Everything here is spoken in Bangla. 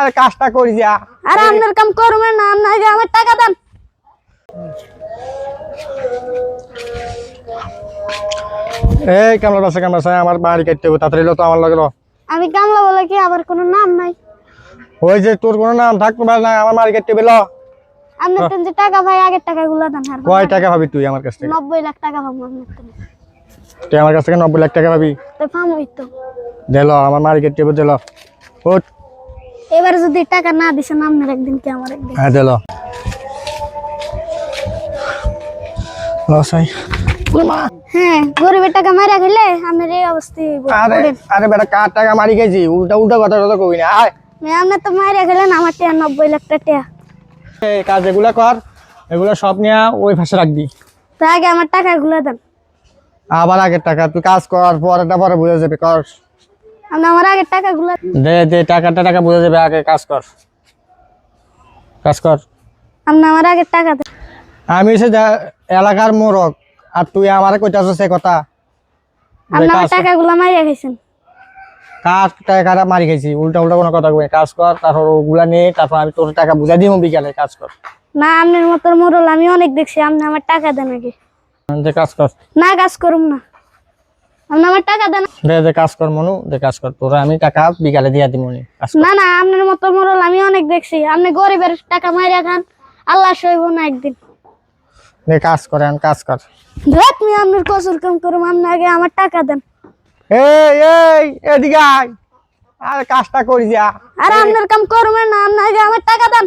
আরে কাজটা করি যা। আরে আপনার কাম করবেন না, আপনি আগে আমার টাকা দেন। এই কামলা আমার বাড়ি কাটতে হবে, তাড়াতাড়ি লো তো আমার লাগে লো। আমি কামলা বলে কি আবার কোনো নাম নাই? ওই যে তোর কোনো নাম থাকতে পারে না, আমার বাড়ি কাটতে হবে লো। আপনি তেন যে টাকা ভাই আগের টাকাগুলো দেন। আর কয় টাকা ভাবি তুই আমার কাছ থেকে? 90 লাখ টাকা পাবো আপনার থেকে। তুই আমার কাছ থেকে 90 লাখ টাকা ভাবি? তো পামই তো। দিল আমার বাড়ি কাটতে হবে, দিল ওঠ। এবার যদি টাকা না দিছেন আপনার একদিন কি আমার একদিন। হ্যাঁ দিল লসাই। হ্যাঁ, গরিবের টাকা মারা খেলে আমার এই অবস্থা হইব। আরে আরে বেটা কার টাকা মারি গেছি, উল্টা উল্টা কথা তো কই না। আয় আপনি তো মারা খেলেন আমার টাকা 90 লাখ টাকা। এই কাজ এগুলা কর, এগুলো সব নিয়ে ওই পাশে রাখবি। তো আগে আমার টাকাগুলো দেন। আবার আগের টাকা তুই কাজ কর, পরেরটা পরে বুঝে যাবে। কর আপনি আমার আগের টাকাগুলো দে দে, টাকা বুঝে যাবে, আগে কাজ কর, কাজ কর। আপনি আমার আগের টাকা দেন। আমি সে এলাকার মোড়ক, আর তুই আমারে কইতাছিস সে কথা? আপনি আমার টাকাগুলো মারা খাইছেন। কার টাকা মারি খাইছি? উল্টা উল্টা কোনো কথা কই। কাজ কর, তারপর ওগুলা নিয়ে তারপর আমি তোর টাকা বুঝাই দিব বিকালে। কাজ কর। না, আপনার মতো মোরল আমি অনেক দেখছি। আপনি আমার টাকা দেন আগে। দে কাজ কর। না, কাজ করুম না। আপনি আমার টাকা দেন। দে দে কাজ কর মনু, দে কাজ কর। তোরা আমি টাকা বিকালে দিয়া দিব। না না, আপনার মতো মোরল আমি অনেক দেখছি। আপনি গরিবের টাকা মাইরা খান, আল্লাহ সইব না একদিন। দে কাজ করে, কাজ কর। ধর তুমি আপনার কসুর কাম করুম, আপনি আগে আমার টাকা দেন। এই এই এদিকে আয়, আর কাজটা করি যা। আর আপনার কাম করবেন না, আপনি আগে আমার টাকা দেন।